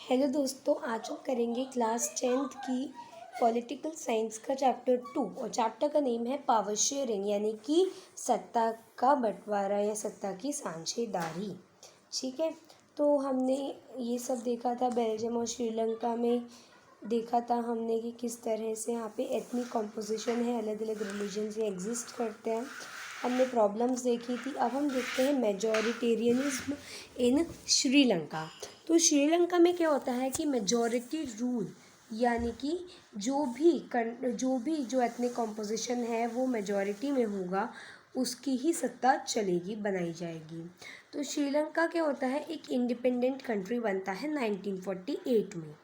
Hello दोस्तों, आज हम करेंगे क्लास 10th की पॉलिटिकल साइंस का चैप्टर 2 और चैप्टर का नेम है पावर शेयरिंग यानी कि सत्ता का बंटवारा या सत्ता की साझेदारी। ठीक है, तो हमने ये सब देखा था बेल्जियम और श्रीलंका में। देखा था हमने कि किस तरह से यहाँ पे एथनिक कॉम्पोजिशन है, अलग अलग रिलीजन्स ये एग्जिस्ट करते हैं। हमने प्रॉब्लम्स देखी थी। अब हम देखते हैं मेजॉरिटेरियनिज्म इन श्रीलंका। तो श्रीलंका में क्या होता है कि मेजॉरिटी रूल यानी कि जो एथनिक कॉम्पोजिशन है वो मेजॉरिटी में होगा, उसकी ही सत्ता चलेगी, बनाई जाएगी। तो श्रीलंका क्या होता है, एक इंडिपेंडेंट कंट्री बनता है 1948 में।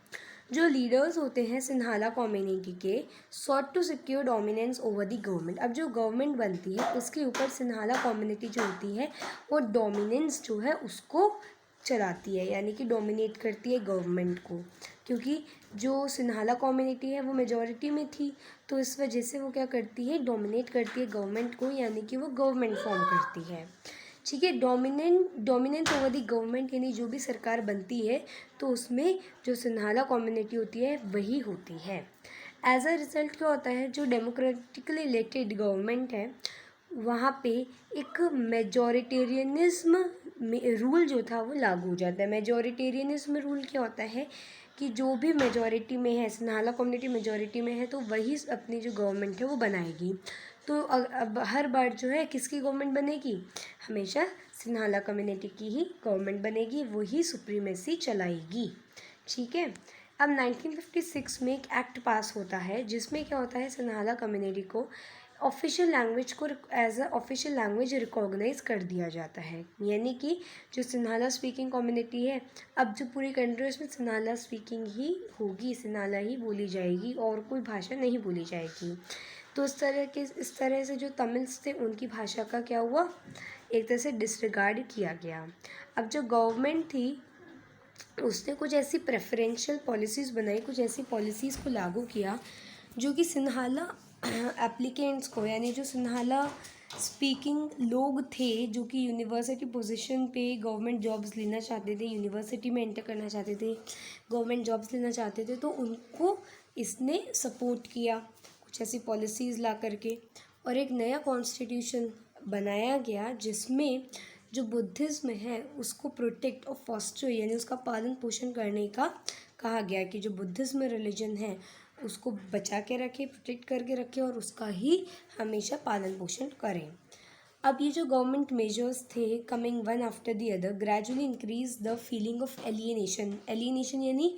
जो लीडर्स होते हैं सिन्हाला कम्युनिटी के sought to secure dominance over the government. अब जो गवर्नमेंट बनती है उसके ऊपर सिन्हाला कम्युनिटी जो होती है वो डोमिनेंस जो है उसको चलाती है, यानी कि डोमिनेट करती है गवर्नमेंट को, क्योंकि जो सिन्हाला कम्युनिटी है वो मेजॉरिटी में थी। तो इस वजह से वो क्या करती है, डोमिनेट करती है गवर्नमेंट को, यानी कि वो गवर्नमेंट फॉर्म करती है। ठीक है, डोमिनेंस ओवर द गवर्नमेंट यानी जो भी सरकार बनती है तो उसमें जो सिन्हाला कम्युनिटी होती है वही होती है। एज अ रिजल्ट क्या होता है, जो डेमोक्रेटिकली इलेक्टेड गवर्नमेंट है वहाँ पे एक मेजॉरिटेरियनिज्म रूल जो था वो लागू हो जाता है। मेजॉरिटेरियनिज्म रूल क्या होता है कि जो भी मेजॉरिटी में है, सिन्हाला कम्युनिटी मेजॉरिटी में है तो वही अपनी जो गवर्नमेंट है वो बनाएगी। तो अब हर बार जो है किसकी गवर्नमेंट बनेगी, हमेशा सिन्हाला कम्युनिटी की ही गवर्नमेंट बनेगी, वही सुप्रीमेसी चलाएगी। ठीक है, अब 1956 में एक एक्ट पास होता है जिसमें क्या होता है, सिन्हाला कम्युनिटी को ऑफिशियल लैंग्वेज को as a official language recognise कर दिया जाता है। यानी कि जो सिन्हाला स्पीकिंग कम्युनिटी है, अब जो पूरी कंट्री उसमें सिन्हाला स्पीकिंग ही होगी, सिन्हाला ही बोली जाएगी और कोई भाषा नहीं बोली जाएगी। तो इस तरह से जो तमिल्स थे उनकी भाषा का क्या हुआ, एक तरह से डिसरिगार्ड किया गया। अब जो गवर्नमेंट थी उसने कुछ ऐसी प्रेफरेंशियल पॉलिसीज़ बनाई, कुछ ऐसी पॉलिसीज़ को लागू किया जो कि सिन्हाला एप्लीकेंट्स को, यानी जो सिन्हाला स्पीकिंग लोग थे जो कि यूनिवर्सिटी पोजीशन पे गवर्नमेंट जॉब्स लेना चाहते थे, यूनिवर्सिटी में एंटर करना चाहते थे, गवर्नमेंट जॉब्स लेना चाहते थे, तो उनको इसने सपोर्ट किया कुछ ऐसी पॉलिसीज़ ला करके। और एक नया कॉन्स्टिट्यूशन बनाया गया जिसमें जो बुद्धिज़्म है उसको प्रोटेक्ट और फॉस्टर यानी उसका पालन पोषण करने का कहा गया कि जो बुद्धिज़्म रिलीजन है उसको बचा के रखे, प्रोटेक्ट करके रखे और उसका ही हमेशा पालन पोषण करें। अब ये जो गवर्नमेंट मेजर्स थे coming one after the other gradually increase the feeling of alienation यानी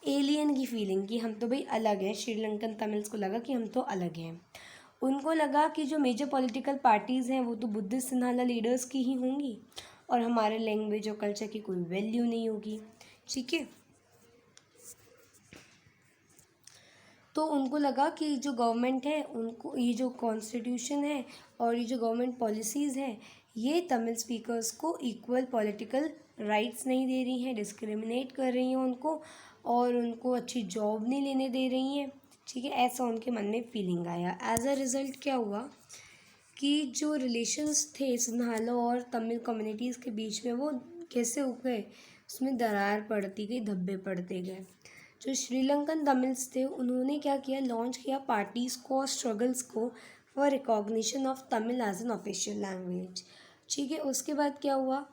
एलियन की फीलिंग कि हम तो भाई अलग हैं। श्रीलंकन तमिल्स को लगा कि हम तो अलग हैं। उनको लगा कि जो मेजर पॉलिटिकल पार्टीज़ हैं वो तो बुद्धिस्ट सिन्हाला लीडर्स की ही होंगी और हमारे लैंग्वेज और कल्चर की कोई वैल्यू नहीं होगी। ठीक है, तो उनको लगा कि जो गवर्नमेंट है उनको ये जो कॉन्स्टिट्यूशन है और ये जो गवर्नमेंट पॉलिसीज़ हैं ये तमिल स्पीकर्स को इक्वल पॉलिटिकल राइट्स नहीं दे रही हैं, डिस्क्रिमिनेट कर रही हैं उनको और उनको अच्छी जॉब नहीं लेने दे रही हैं। ठीक है, ऐसा उनके मन में फीलिंग आया। एज अ रिज़ल्ट क्या हुआ कि जो रिलेशंस थे सिन्हाला और तमिल कम्युनिटीज़ के बीच में वो कैसे हो गए, उसमें दरार पड़ती गई, धब्बे पड़ते गए। जो श्रीलंकन तमिल्स थे उन्होंने क्या किया, लॉन्च किया पार्टीज़ को और स्ट्रगल्स को for recognition of Tamil as an official language. ठीक है, उसके बाद क्या हुआ,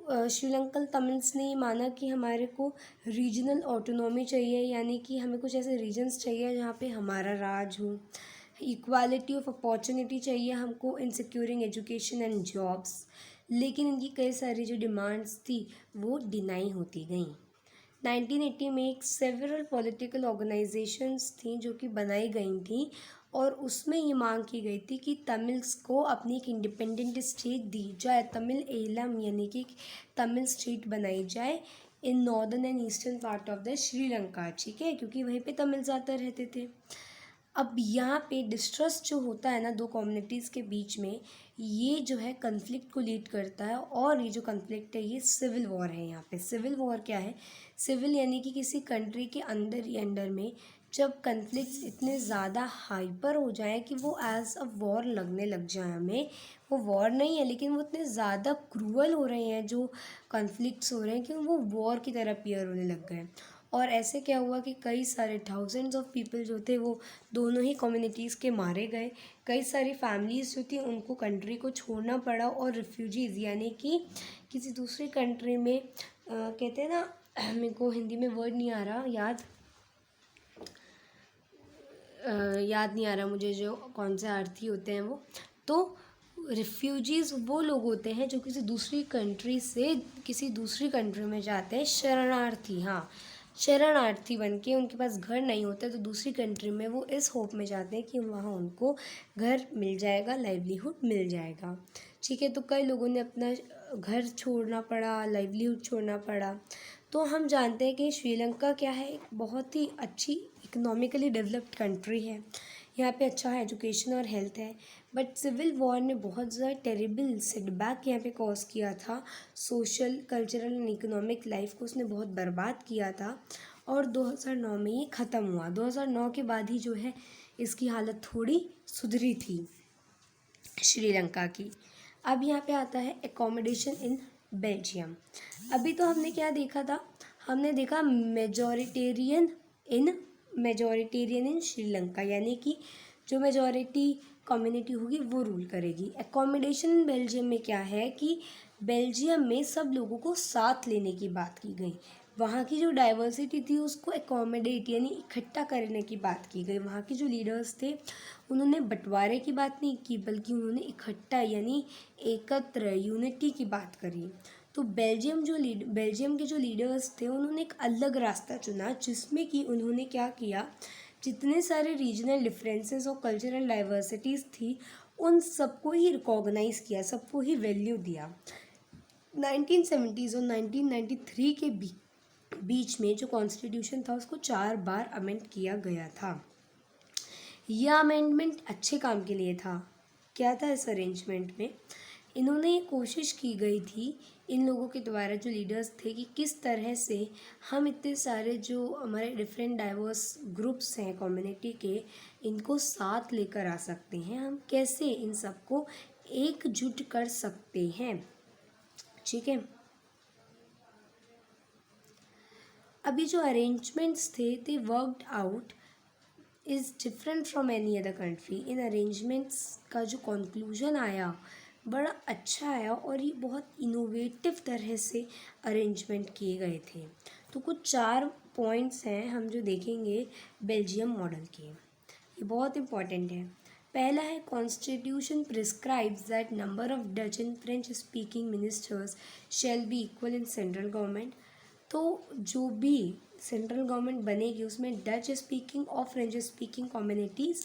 श्रीलंकन तमिल्स ने ये माना कि हमारे को रीजनल ऑटोनॉमी चाहिए, यानी कि हमें कुछ ऐसे रीजन्स चाहिए जहाँ पे हमारा राज हो, इक्वालिटी ऑफ अपॉर्चुनिटी चाहिए हमको इन सिक्योरिंग एजुकेशन एंड जॉब्स। लेकिन इनकी कई सारी जो डिमांड्स थी वो डिनाई होती गई। 1980 में एक सेवरल पॉलिटिकल ऑर्गेनाइजेशंस थी जो कि बनाई गई थी और उसमें ये मांग की गई थी कि तमिल्स को अपनी एक इंडिपेंडेंट स्टेट दी जाए, तमिल एलम यानी कि तमिल स्टेट बनाई जाए in northern and eastern part of the Sri Lanka. ठीक है, क्योंकि वहीं पे तमिल ज़्यादा रहते थे। अब यहाँ पे डिस्ट्रस्ट जो होता है ना दो कम्युनिटीज़ के बीच में, ये जो है कन्फ्लिक्ट को लीड करता है और ये जो कन्फ्लिक्ट है ये सिविल वॉर है। यहाँ पे सिविल वॉर क्या है, सिविल यानी कि किसी कंट्री के अंदर ही अंडर में जब कन्फ्लिक्ट्स इतने ज़्यादा हाइपर हो जाएं कि वो एज अ वॉर लगने लग जाए, हमें वो वॉर नहीं है लेकिन वो इतने ज़्यादा क्रूअल हो रहे हैं जो कन्फ्लिक्ट्स हो रहे हैं कि वो वॉर की तरह अपीयर होने लग गए। और ऐसे क्या हुआ कि कई सारे थाउजेंड्स ऑफ पीपल जो थे वो दोनों ही कम्युनिटीज़ के मारे गए। कई सारी फैमिलीज़ जो थी उनको कंट्री को छोड़ना पड़ा और रिफ्यूजीज़ यानी कि किसी दूसरी कंट्री में कहते हैं ना, मेरे को हिंदी में वर्ड नहीं आ रहा याद नहीं आ रहा मुझे जो कौन से अर्थी होते हैं वो। तो रिफ्यूजीज़ वो लोग होते हैं जो किसी दूसरी कंट्री से किसी दूसरी कंट्री में जाते हैं, शरणार्थी। हाँ, शरणार्थी बन के उनके पास घर नहीं होता तो दूसरी कंट्री में वो इस होप में जाते हैं कि वहाँ उनको घर मिल जाएगा, लाइवलीहुड मिल जाएगा। ठीक है, तो कई लोगों ने अपना घर छोड़ना पड़ा, लाइवलीहुड छोड़ना पड़ा। तो हम जानते हैं कि श्रीलंका क्या है, एक बहुत ही अच्छी इकोनॉमिकली डेवलप्ड कंट्री है। यहाँ पे अच्छा एजुकेशन और हेल्थ है, बट सिविल वॉर ने बहुत ज़्यादा टेरिबल सेटबैक यहाँ पे कॉज किया था। Social, cultural and economic life को उसने बहुत बर्बाद किया था और 2009 में ये ख़त्म हुआ। 2009 के बाद ही जो है इसकी हालत थोड़ी सुधरी थी श्रीलंका की। अब यहाँ पे आता है एकोमोडेशन इन बेल्जियम। अभी तो हमने क्या देखा था, हमने देखा मेजॉरिटेरियन इन श्रीलंका, यानी कि जो मेजॉरिटी कम्युनिटी होगी वो रूल करेगी। एकोमोडेशन इन बेल्जियम में क्या है कि बेल्जियम में सब लोगों को साथ लेने की बात की गई। वहाँ की जो डाइवर्सिटी थी उसको एकोमोडेट यानी इकट्ठा करने की बात की गई। वहाँ के जो लीडर्स थे उन्होंने बंटवारे की बात नहीं की, बल्कि उन्होंने इकट्ठा यानी एकत्र, यूनिटी की बात करी। तो बेल्जियम के जो लीडर्स थे उन्होंने एक अलग रास्ता चुना, जिसमें कि उन्होंने क्या किया, जितने सारे रीजनल डिफरेंसेस और कल्चरल डाइवर्सिटीज़ थी उन सबको ही रिकॉग्नाइज़ किया, सबको ही वैल्यू दिया। 1970s और 1993 के बीच में जो कॉन्स्टिट्यूशन था उसको 4 बार अमेंड किया गया था। यह अमेंडमेंट अच्छे काम के लिए था। क्या था इस अरेंजमेंट में, इन्होंने ये कोशिश की गई थी इन लोगों के द्वारा, जो लीडर्स थे, कि किस तरह से हम इतने सारे जो हमारे डिफरेंट डाइवर्स ग्रुप्स हैं कम्युनिटी के, इनको साथ लेकर आ सकते हैं, हम कैसे इन सबको एकजुट कर सकते हैं। ठीक है, अभी जो अरेंजमेंट्स थे they worked out is different from any other country. In arrangements का जो कंक्लूजन आया बड़ा अच्छा आया और ये बहुत इनोवेटिव तरह से अरेंजमेंट किए गए थे। तो कुछ 4 पॉइंट्स हैं हम जो देखेंगे बेल्जियम मॉडल के, ये बहुत इम्पॉर्टेंट है। पहला है, constitution prescribes that number of Dutch and French speaking ministers shall be equal in central government. तो जो भी सेंट्रल गवर्नमेंट बनेगी उसमें डच स्पीकिंग और फ्रेंच स्पीकिंग कम्युनिटीज़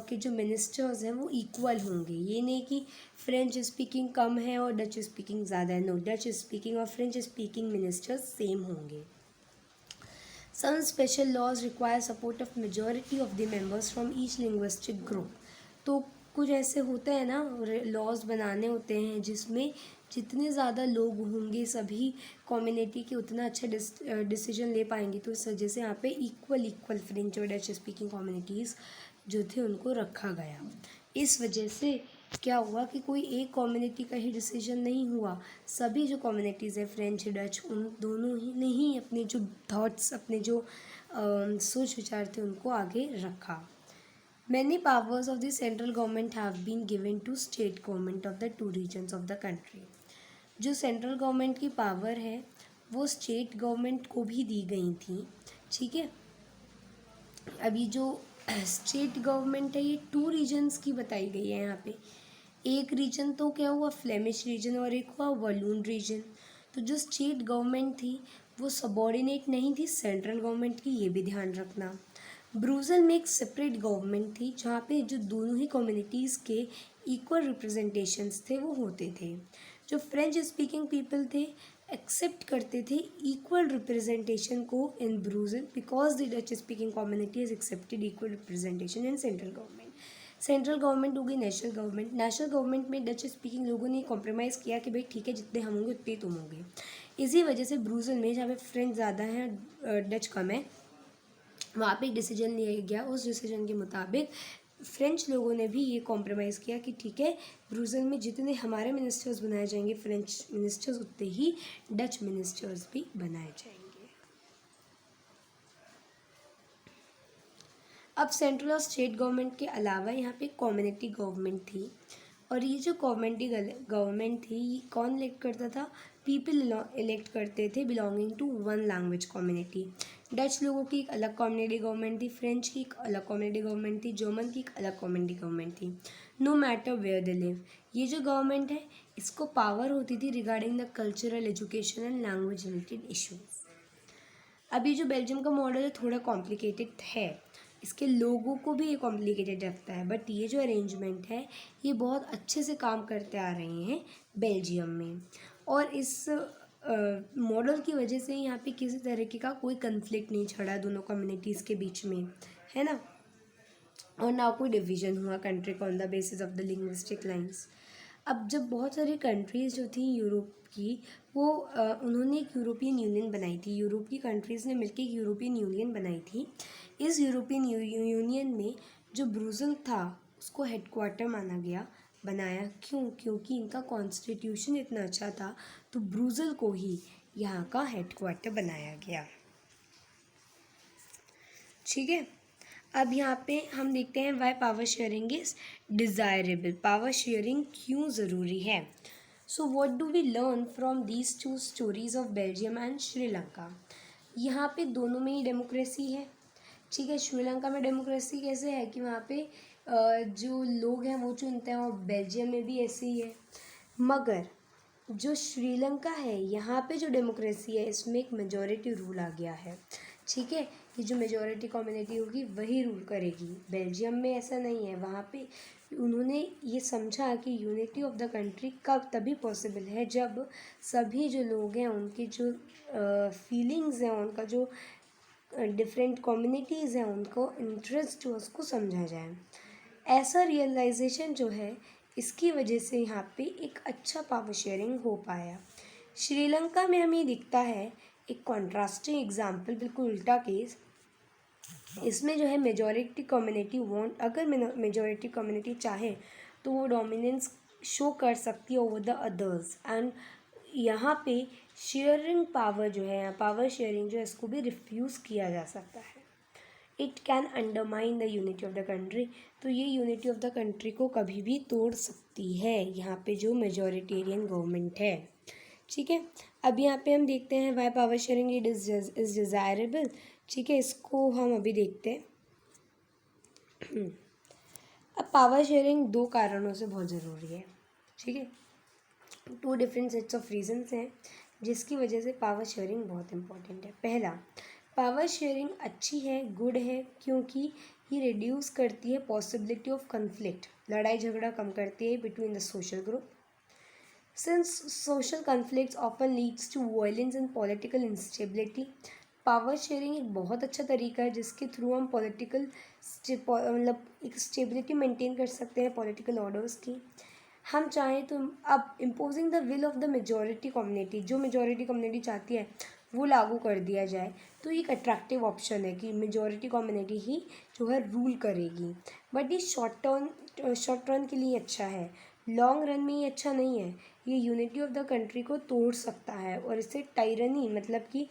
के जो मिनिस्टर्स हैं वो इक्वल होंगे। ये नहीं कि फ्रेंच स्पीकिंग कम है और डच स्पीकिंग ज़्यादा है, नो, डच स्पीकिंग और फ्रेंच स्पीकिंग मिनिस्टर्स सेम होंगे। Some special laws require support of majority of the members from each linguistic group। तो कुछ ऐसे होते हैं ना, लॉज बनाने होते हैं जिसमें जितने ज़्यादा लोग होंगे सभी कम्युनिटी के उतना अच्छा डिसीजन ले पाएंगे। तो इस वजह से यहाँ पे इक्वल फ्रेंच और डच स्पीकिंग कम्युनिटीज़ जो थे उनको रखा गया। इस वजह से क्या हुआ कि कोई एक कम्युनिटी का ही डिसीजन नहीं हुआ, सभी जो कम्युनिटीज़ हैं फ्रेंच डच उन दोनों ही ने ही अपने जो थॉट्स, अपने जो सोच विचार थे उनको आगे रखा। Many powers of the central government have been given to state government of the 2 regions of the country। जो सेंट्रल गवर्नमेंट की पावर है वो स्टेट गवर्नमेंट को भी दी गई थी। ठीक है, अभी जो स्टेट गवर्नमेंट है ये 2 रीजन्स की बताई गई है यहाँ पे। एक रीजन तो क्या हुआ, फ्लेमिश रीजन, और एक हुआ वॉलून रीजन। तो जो स्टेट गवर्नमेंट थी वो सबॉर्डिनेट नहीं थी सेंट्रल गवर्नमेंट की, ये भी ध्यान रखना। ब्रूजल में एक सेपरेट गवर्नमेंट थी जहाँ पे जो दोनों ही कम्युनिटीज़ के इक्वल रिप्रेजेंटेशंस थे वो होते थे। जो फ्रेंच स्पीकिंग पीपल थे एक्सेप्ट करते थे इक्वल रिप्रेजेंटेशन को in Brussels, because the Dutch speaking community is accepted equal representation in central government. Central government हो गई नेशनल गवर्नमेंट। नेशनल गवर्नमेंट में डच स्पीकिंग लोगों ने कॉम्प्रोमाइज़ किया कि भाई ठीक है, जितने हम होंगे उतने तुम होंगे। इसी वजह से ब्रूजल में जहाँ पे फ्रेंच ज़्यादा हैं डच कम है, वहाँ पे एक डिसीजन लिया गया। उस डिसीजन के मुताबिक फ्रेंच लोगों ने भी ये कॉम्प्रोमाइज़ किया कि ठीक है, ब्रूजल में जितने हमारे मिनिस्टर्स बनाए जाएंगे फ्रेंच मिनिस्टर्स, उतने ही डच मिनिस्टर्स भी बनाए जाएंगे। अब सेंट्रल और स्टेट गवर्नमेंट के अलावा यहाँ पे कम्युनिटी गवर्नमेंट थी, और ये जो कम्युनिटी गवर्नमेंट थी ये कौन इलेक्ट करता था? पीपल इलेक्ट करते थे belonging to one language community. Dutch लोगों की एक अलग कम्युनिटी गवर्नमेंट थी, फ्रेंच की एक अलग कम्युनिटी गवर्नमेंट थी, जर्मन की एक अलग कम्युनिटी गवर्नमेंट थी। No matter where they live, ये जो गवर्नमेंट है इसको पावर होती थी regarding the cultural, education and language related issues. अभी जो बेल्जियम का मॉडल है थोड़ा कॉम्प्लिकेटेड है, इसके लोगों को भी ये कॉम्प्लिकेटेड लगता है, बट ये जो अरेंजमेंट है ये बहुत अच्छे से काम करते आ रहे हैं बेल्जियम में। और इस मॉडल की वजह से यहाँ पे किसी तरीके का कोई कन्फ्लिक्ट नहीं छड़ा दोनों कम्युनिटीज़ के बीच में, है ना, और ना कोई डिवीज़न हुआ कंट्री को on the basis of the linguistic lines. अब जब बहुत सारी कंट्रीज़ जो थी यूरोप की वो उन्होंने एक यूरोपियन यूनियन बनाई थी, यूरोप की कंट्रीज़ ने मिलकर एक यूरोपियन यूनियन बनाई थी। इस यूरोपियन यूनियन में जो ब्रुसेल था उसको हेडक्वार्टर माना गया, बनाया क्यों? क्योंकि इनका कॉन्स्टिट्यूशन इतना अच्छा था, तो ब्रुसेल को ही यहाँ का हेडक्वार्टर बनाया गया। ठीक है, अब यहाँ पे हम देखते हैं why power sharing is desirable, power sharing क्यों ज़रूरी है। So what do we learn from these two stories of Belgium and Sri Lanka. यहाँ पे दोनों में ही डेमोक्रेसी है, ठीक है। श्रीलंका में डेमोक्रेसी कैसे है कि वहाँ पे जो लोग हैं वो चुनते हैं, और बेल्जियम में भी ऐसे ही है। मगर जो श्रीलंका है यहाँ पे जो डेमोक्रेसी है इसमें एक मेजॉरिटी रूल आ गया है, ठीक है, कि जो मेजॉरिटी कम्युनिटी होगी वही रूल करेगी। बेल्जियम में ऐसा नहीं है, वहाँ पे उन्होंने ये समझा कि यूनिटी ऑफ द कंट्री कब तभी पॉसिबल है जब सभी जो लोग हैं उनकी जो फीलिंग्स हैं, उनका जो डिफरेंट कम्युनिटीज़ हैं उनको इंटरेस्ट जो उसको समझा जाए। ऐसा रियलाइजेशन जो है इसकी वजह से यहाँ पे एक अच्छा पावर शेयरिंग हो पाया। श्रीलंका में हमें दिखता है एक कॉन्ट्रास्टिंग एग्जाम्पल, बिल्कुल उल्टा केस। इसमें जो है मेजॉरिटी कम्युनिटी वांट, अगर मेजॉरिटी कम्युनिटी चाहे तो वो डोमिनेंस शो कर सकती है ओवर द अदर्स, एंड यहाँ पे शेयरिंग पावर जो है, पावर शेयरिंग जो है इसको भी रिफ्यूज़ किया जा सकता है। It can undermine the unity of the country, तो ये यूनिटी ऑफ द कंट्री को कभी भी तोड़ सकती है यहाँ पे जो मेजॉरिटेरियन गवर्नमेंट है, ठीक है। अब यहाँ पे हम देखते हैं why power sharing it is desirable, ठीक है, इसको हम अभी देखते हैं। अब पावर शेयरिंग दो कारणों से बहुत ज़रूरी है, ठीक है, two different sets of reasons हैं जिसकी वजह से पावर शेयरिंग बहुत इम्पोर्टेंट है। पहला, पावर शेयरिंग अच्छी है, गुड है, क्योंकि ये रिड्यूस करती है पॉसिबिलिटी ऑफ कन्फ्लिक्ट, लड़ाई झगड़ा कम करती है between the social group. Since social conflicts often leads to violence and political instability, power sharing एक बहुत अच्छा तरीका है जिसके थ्रू हम पॉलिटिकल मतलब एक स्टेबिलिटी मेंटेन कर सकते हैं पॉलिटिकल ऑर्डर्स की। हम चाहें तो अब imposing the will of the majority community, जो मेजॉरिटी कम्युनिटी चाहती है वो लागू कर दिया जाए, तो एक अट्रैक्टिव ऑप्शन है कि मेजॉरिटी कम्युनिटी ही जो है रूल करेगी। बट ये शॉर्ट रन के लिए अच्छा है, लॉन्ग रन में ये अच्छा नहीं है। ये यूनिटी ऑफ द कंट्री को तोड़ सकता है और इससे टायरनी मतलब कि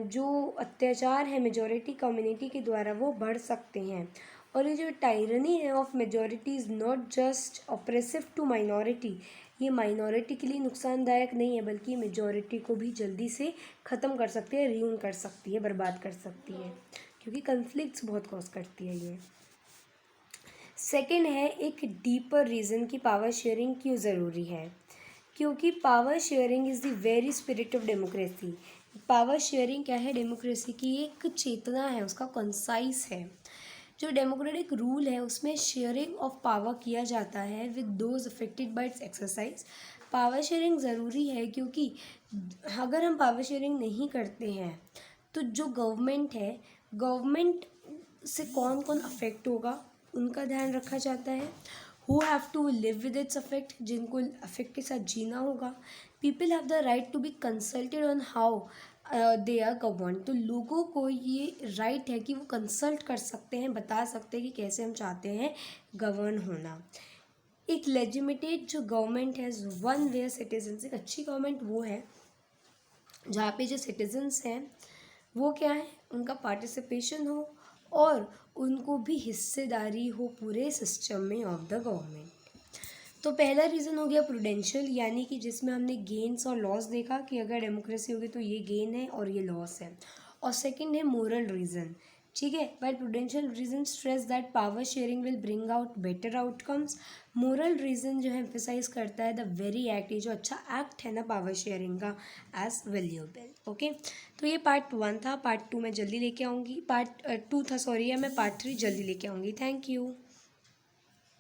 जो अत्याचार है मेजॉरिटी कम्युनिटी के द्वारा वो बढ़ सकते हैं। और ये जो टायरनी है of majority is not just oppressive to minority, ये माइनॉरिटी के लिए नुकसानदायक नहीं है बल्कि मेजॉरिटी को भी जल्दी से ख़त्म कर सकती है, रियून कर सकती है, बर्बाद कर सकती है, क्योंकि कन्फ्लिक्ट्स बहुत कॉज करती है ये। सेकेंड है एक डीपर रीज़न कि पावर शेयरिंग क्यों ज़रूरी है, क्योंकि power sharing is the very spirit of democracy. Power sharing क्या है? डेमोक्रेसी की एक चेतना है, उसका कंसाइज है। जो डेमोक्रेटिक रूल है उसमें शेयरिंग ऑफ पावर किया जाता है with those affected by it's exercise. Power sharing ज़रूरी है क्योंकि अगर हम पावर शेयरिंग नहीं करते हैं तो जो गवर्नमेंट है, गवर्नमेंट से कौन कौन अफेक्ट होगा उनका ध्यान रखा जाता है। Who have to live with its affect, जिनको अफेक्ट के साथ जीना होगा। People have the right to be consulted on how they are govern, तो लोगों को ये राइट है कि वो कंसल्ट कर सकते हैं, बता सकते हैं कि कैसे हम चाहते हैं गवर्न होना। एक लेजिटिमेट जो गवर्नमेंट है वन वेयर सिटीजन्स, एक अच्छी गवर्नमेंट वो है जहाँ पे जो सिटीजन्स हैं वो क्या है, उनका पार्टिसिपेशन हो और उनको भी हिस्सेदारी हो पूरे सिस्टम में ऑफ द गवर्नमेंट। तो पहला रीज़न हो गया प्रूडेंशियल, यानी कि जिसमें हमने गेन्स और लॉस देखा कि अगर डेमोक्रेसी होगी तो ये गेन है और ये लॉस है। और सेकंड है मोरल रीज़न, ठीक है। While prudential reason stress that power sharing will bring out better outcomes, moral reason जो है एम्फेसाइज करता है द वेरी एक्ट, ये जो अच्छा एक्ट है ना पावर शेयरिंग का, एज वैल्यूएबल। ओके, तो ये पार्ट 1 था। पार्ट 2 मैं जल्दी लेके आऊँगी, पार्ट 2 था सॉरी, या मैं पार्ट 3 जल्दी लेके आऊँगी। Thank you.